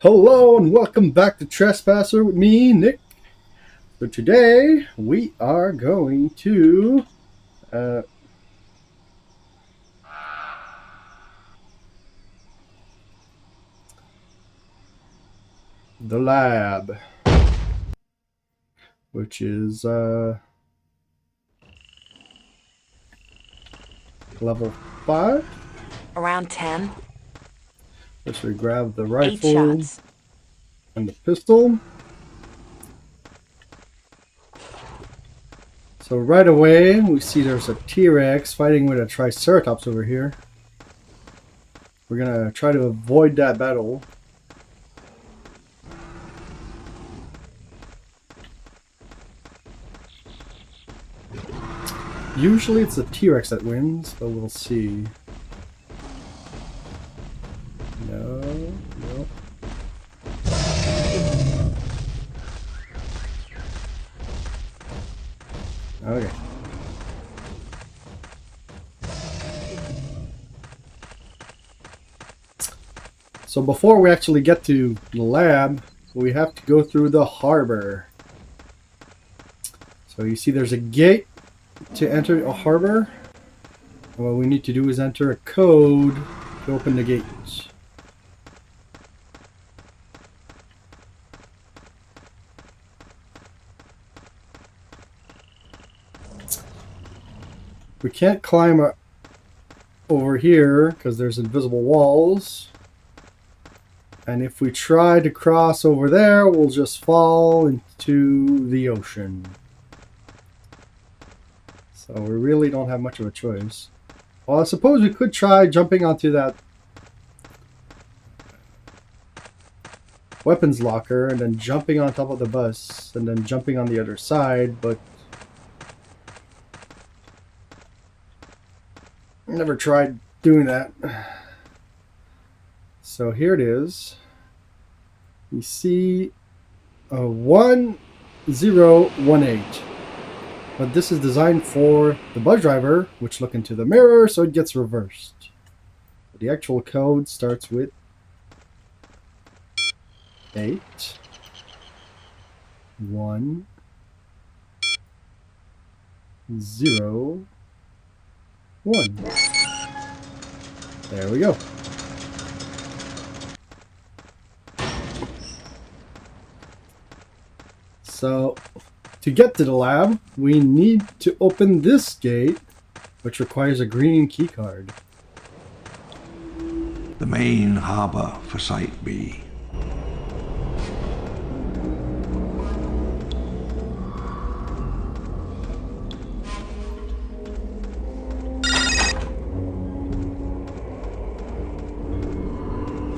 Hello and welcome back to Trespasser with me, Nick. So today we are going to the lab, which is level 5. Around 10. First we grab the 8 rifle shots. and the pistol. So right away we see there's a T-Rex fighting with a Triceratops over here. We're gonna try to avoid that battle. Usually it's the T-Rex that wins, but we'll see. No. Okay. So before we actually get to the lab, we have to go through the harbor. So you see there's a gate to enter a harbor. And what we need to do is enter a code to open the gate. We can't climb over here because there's invisible walls. And if we try to cross over there, we'll just fall into the ocean. So we really don't have much of a choice. Well, I suppose we could try jumping onto that weapons locker and then jumping on top of the bus and then jumping on the other side, but I never tried doing that. So here it is. You see a 1018. But this is designed for the bus driver, which look into the mirror, so it gets reversed. The actual code starts with 8 1 0 1. There we go. So to get to the lab, we need to open this gate, which requires a green keycard. The main harbour for Site B.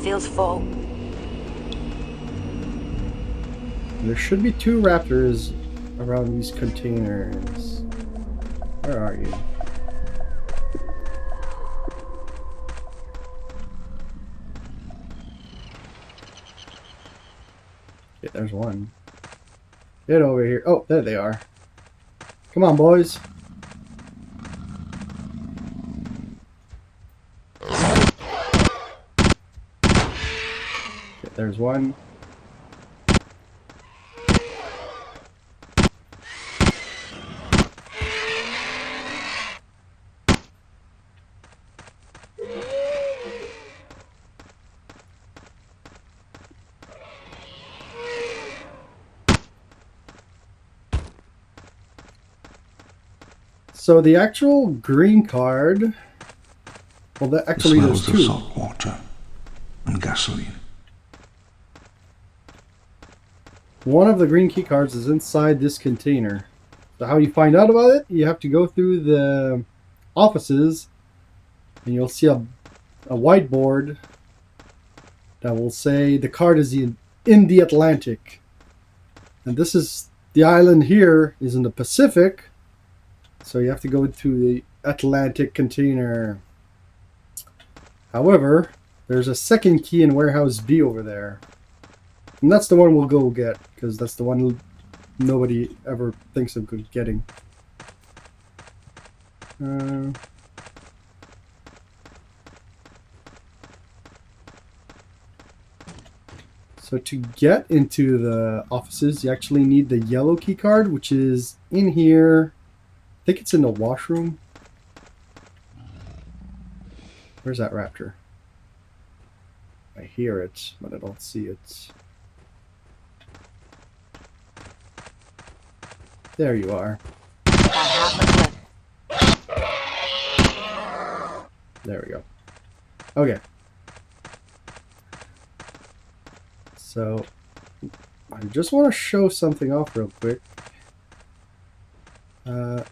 Feels full. There should be 2 Raptors around these containers. Where are you? Yeah, there's one. Get over here. Oh, there they are. Come on, boys. Okay, there's one. So the actual green card, well, actually there's 2. Smells of salt water and gasoline. One of the green key cards is inside this container. So how you find out about it, you have to go through the offices and you'll see a whiteboard that will say the card is in the Atlantic. And this is, the island here is in the Pacific. So you have to go through the Atlantic container. However, there's a second key in warehouse B over there. And that's the one we'll go get, because that's the one nobody ever thinks of getting. So to get into the offices, you actually need the yellow key card, which is in here. I think it's in the washroom. Where's that Raptor? I hear it, but I don't see it. There you are. About half a clip. There we go. Okay. So, I just want to show something off real quick. If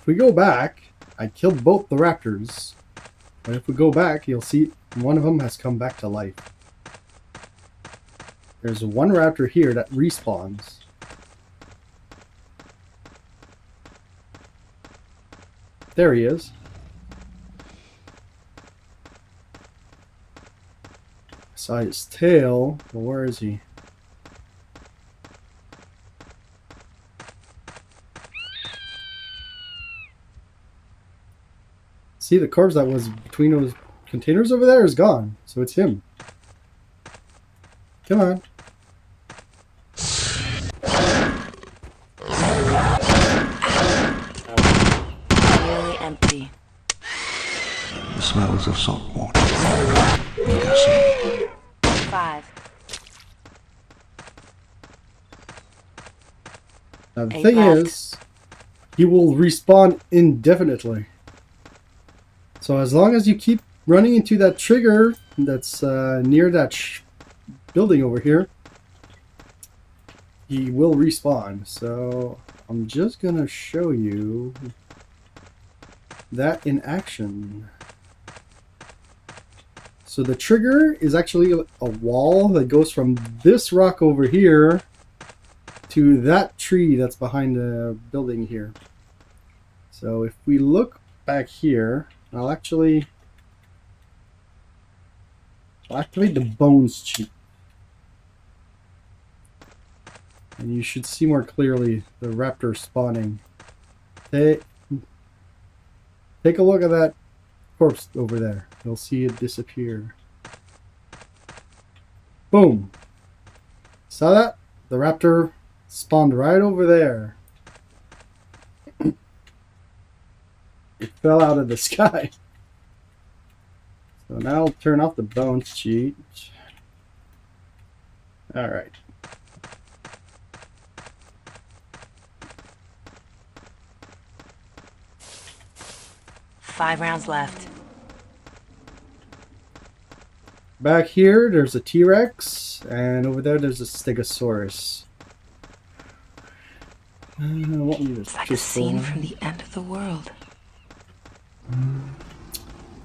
we go back, I killed both the Raptors. But if we go back, you'll see one of them has come back to life. There's one Raptor here that respawns. There he is. I saw his tail, but where is he? See, the corpse that was between those containers over there is gone, so it's him. Come on. Nearly empty. The smells of salt water and gasoline. 5. Now the 8 thing left. is, he will respawn indefinitely. So as long as you keep running into that trigger that's near that building over here, he will respawn. So I'm just gonna show you that in action. So the trigger is actually a wall that goes from this rock over here to that tree that's behind the building here. So if we look back here, I'll activate the bones cheat. And you should see more clearly the Raptor spawning. Take a look at that corpse over there. You'll see it disappear. Boom. Saw that? The Raptor spawned right over there. It fell out of the sky. So now I'll turn off the bones cheat. Alright. Five rounds left. Back here, there's a T-Rex, and over there, there's a Stegosaurus. I won't use It's like a scene from the end of the world.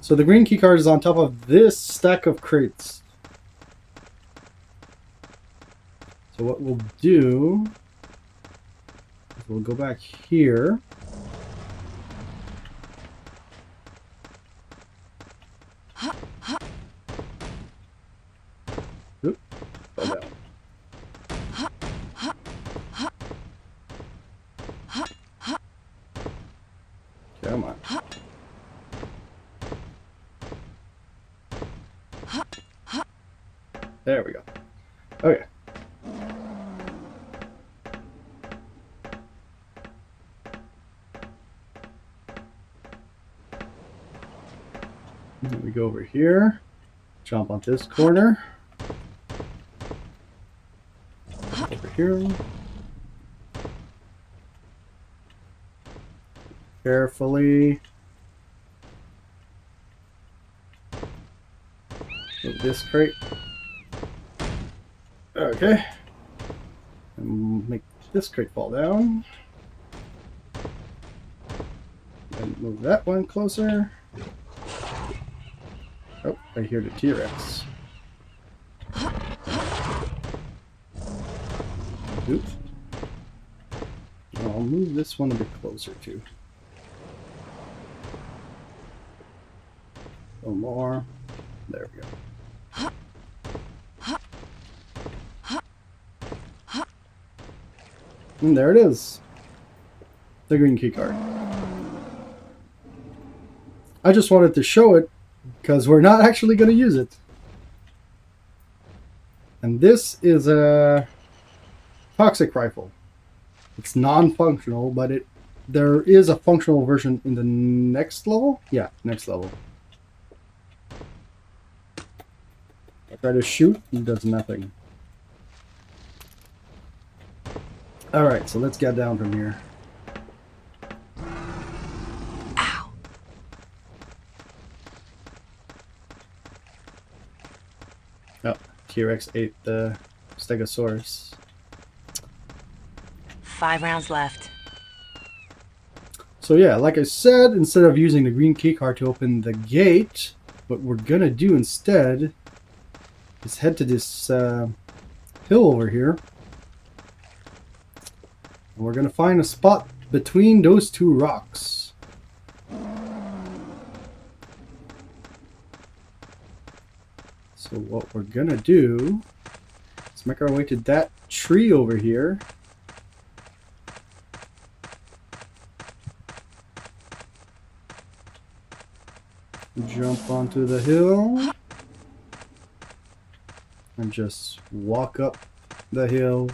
So the green key card is on top of this stack of crates. So what we'll do is we'll go back here. Oop, fell down. Come on. There we go. Okay. Then we go over here, jump onto this corner. Over here. Carefully. Move this crate. Okay. And make this crate fall down. And move that one closer. Oh, I hear the T-Rex. Oops. I'll move this one a bit closer too. A little more. There we go. And there it is. The green key card. I just wanted to show it because we're not actually going to use it. And this is a toxic rifle. It's non-functional, but there is a functional version in the next level. Yeah, next level. I try to shoot, it does nothing. Alright, so let's get down from here. Ow. Oh, T-Rex ate the Stegosaurus. 5 rounds left. So yeah, like I said, instead of using the green keycard to open the gate, what we're gonna do instead is head to this hill over here. And we're gonna find a spot between those two rocks. So what we're gonna do is make our way to that tree over here. Jump onto the hill and just walk up the hill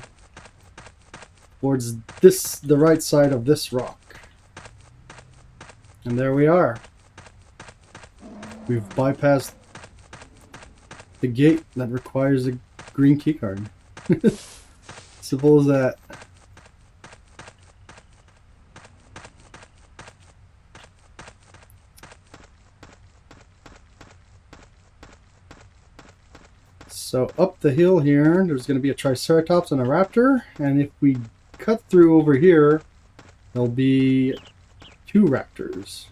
towards the right side of this rock. And there we are. We've bypassed the gate that requires a green keycard. Simple as that. So up the hill here, there's going to be a Triceratops and a Raptor, and if we cut through over here, there'll be 2 Raptors.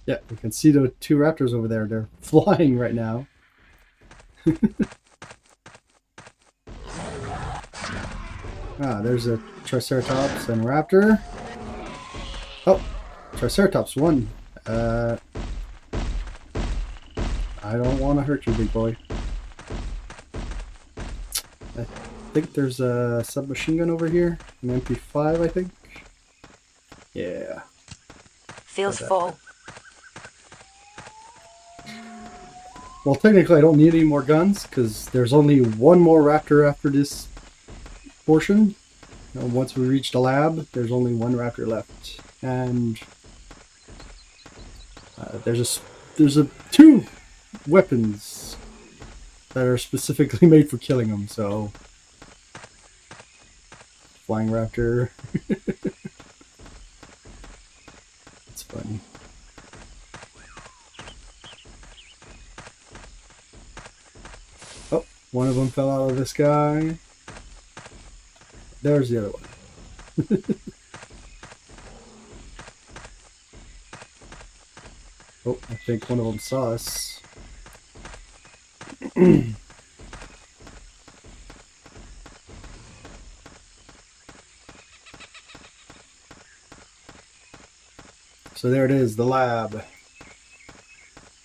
Yeah, you can see the 2 Raptors over there. They're flying right now. There's a Triceratops and Raptor. Oh, Triceratops won. I don't want to hurt you, big boy. I think there's a submachine gun over here. An MP5, I think. Yeah. Feels full. Well, technically I don't need any more guns, because there's only one more Raptor after this portion. Once we reach the lab, there's only one Raptor left. And there's 2 weapons that are specifically made for killing them, so... Flying Raptor. It's funny. Oh, one of them fell out of the sky. There's the other one. Oh, I think one of them saw us. So there it is, the lab.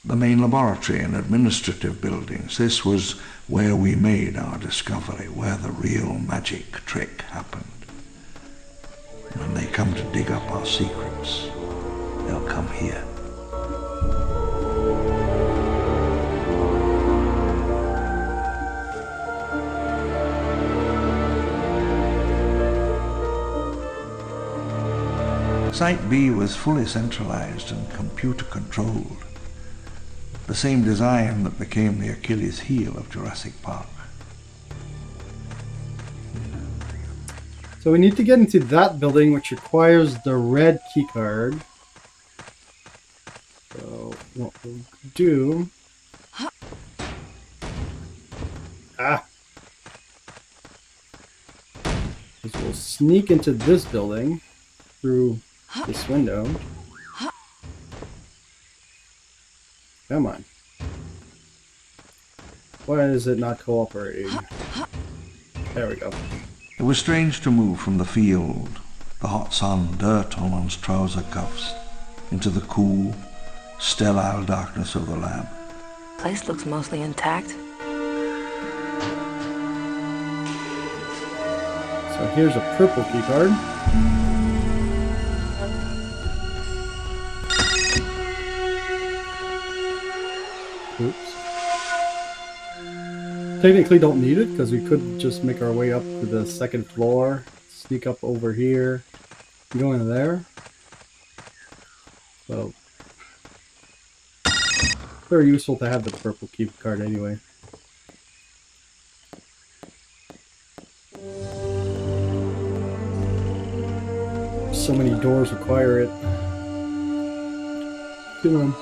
The main laboratory and administrative buildings. This was where we made our discovery, where the real magic trick happened. When they come to dig up our secrets, they'll come here. Site B was fully centralized and computer-controlled. The same design that became the Achilles heel of Jurassic Park. So we need to get into that building, which requires the red keycard. So what we'll do... is we'll sneak into this building through this window. Come on. Why is it not cooperating? There we go. It was strange to move from the field, the hot sun, dirt on one's trouser cuffs, into the cool, sterile darkness of the lab. Place looks mostly intact. So here's a purple key card. Oops. Technically don't need it because we could just make our way up to the second floor, sneak up over here, go in there. So very useful to have the purple key card anyway. So many doors require it. Come on.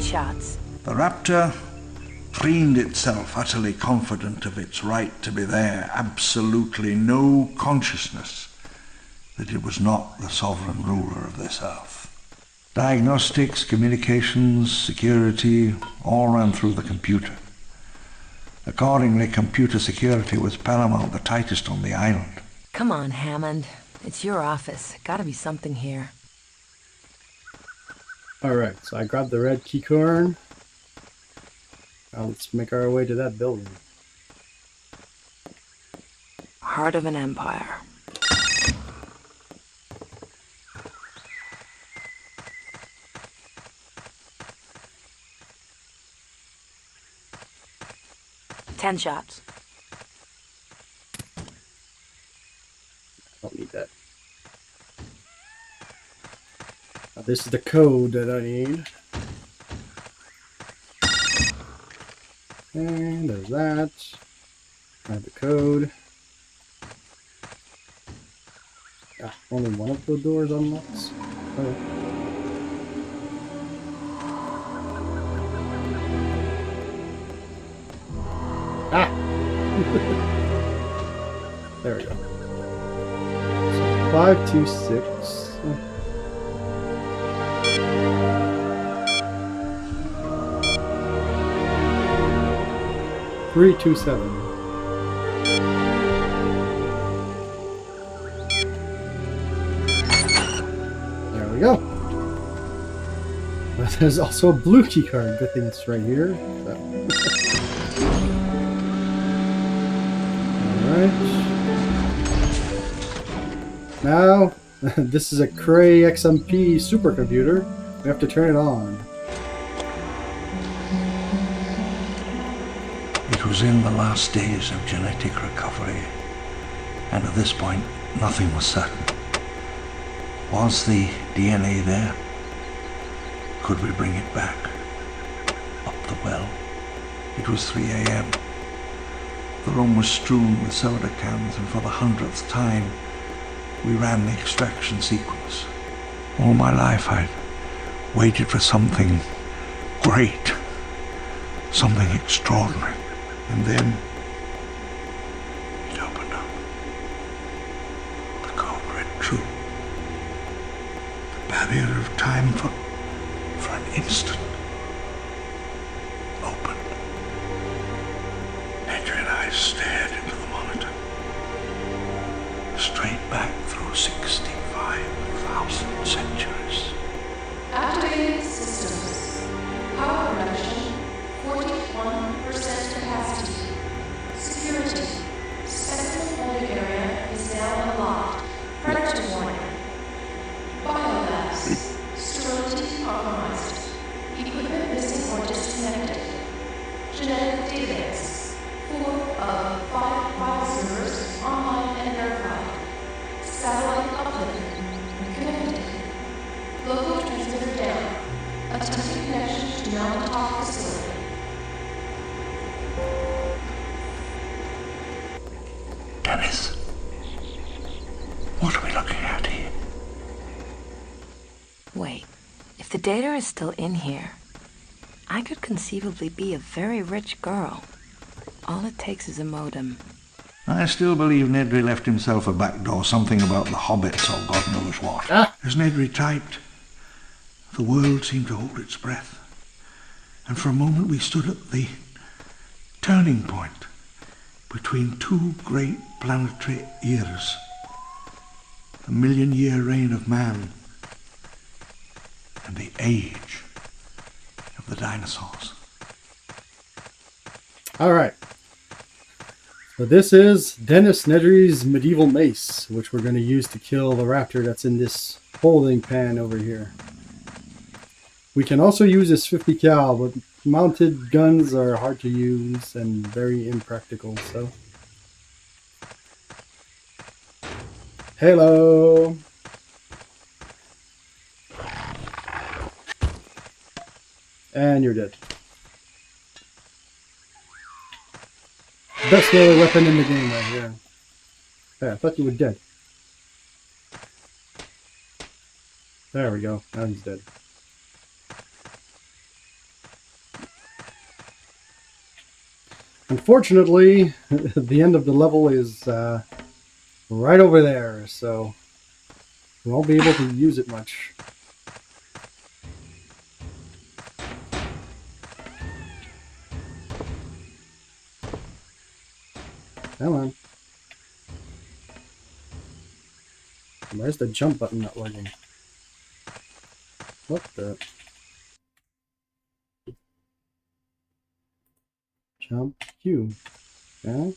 Shots. The Raptor preened itself, utterly confident of its right to be there, absolutely no consciousness that it was not the sovereign ruler of this earth. Diagnostics, communications, security, all ran through the computer. Accordingly, computer security was paramount, the tightest on the island. Come on, Hammond. It's your office. Gotta be something here. Alright, so I grabbed the red key card. Now let's make our way to that building. Heart of an empire. Ten shots. I don't need that. Now this is the code that I need. And there's that. I have the code. Ah, only one of the doors unlocks. Oh. Ah! There we go. So 526. 327. There we go. But there's also a blue key card. Good thing it's right here. So. Alright. Now, this is a Cray XMP supercomputer. We have to turn it on. It was in the last days of genetic recovery, and at this point, nothing was certain. Was the DNA there? Could we bring it back? Up the well? It was 3 a.m. The room was strewn with soda cans, and for the 100th time, we ran the extraction sequence. All my life, I'd waited for something great, something extraordinary. And then it opened up. The code read true. The barrier of time for an instant opened. Adrian and I stared into the monitor. Straight back through 65,000 centuries. Activated systems. Power production, 41% capacity. Security. Specimen holding area is now unlocked. Predator warning. Biolabs. Sterility compromised. Equipment missing or disconnected. Genetic database. 4 of 5 file servers online and verified. Satellite uplink. Connected. Local transmitter down. Attempting connection to Mountain Top facility. Dennis, what are we looking at here? Wait, if the data is still in here, I could conceivably be a very rich girl. All it takes is a modem. I still believe Nedry left himself a back door, something about the hobbits or God knows what. As Nedry typed, the world seemed to hold its breath. And for a moment we stood at the turning point between two great planetary eras. The million-year reign of man and the age of the dinosaurs. All right. So this is Dennis Nedry's medieval mace, which we're going to use to kill the raptor that's in this holding pan over here. We can also use this 50 cal, but mounted guns are hard to use and very impractical. So, hello. And you're dead. Best weapon in the game right here. Yeah, I thought you were dead. There we go. Now he's dead. Unfortunately, the end of the level is right over there, so we won't be able to use it much. Come on. Where's the jump button not working? What the? Jump Q. Yeah.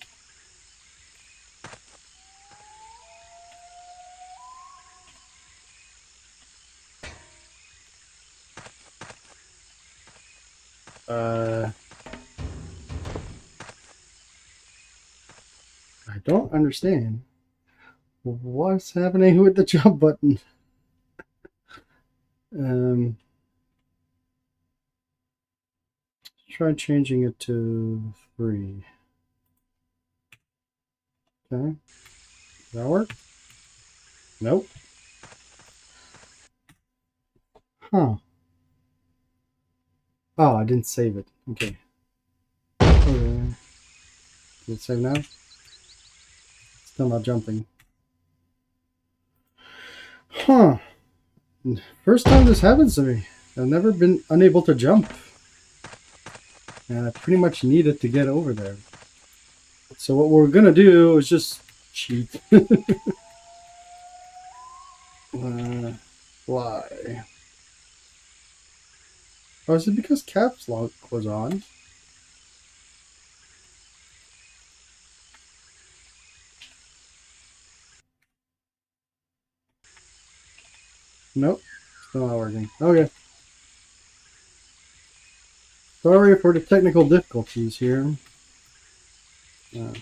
I don't understand. What's happening with the jump button? Try changing it to 3. Okay. Does that work? Nope. Huh. Oh, I didn't save it. Okay. Okay. Did it save now? Still not jumping. Huh. First time this happens to me. I've never been unable to jump. And I pretty much need it to get over there. So what we're going to do is just cheat. Why? Or is it because caps lock was on? Nope. Still not working. Okay. Sorry for the technical difficulties here. Yeah.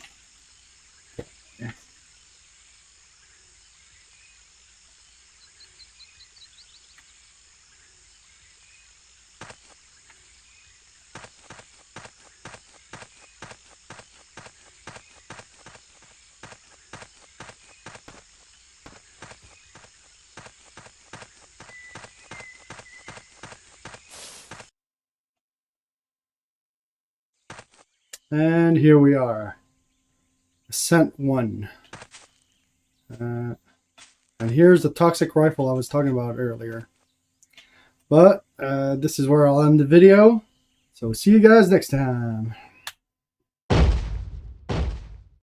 And here we are. Ascent 1. And here's the toxic rifle I was talking about earlier. But this is where I'll end the video. So see you guys next time.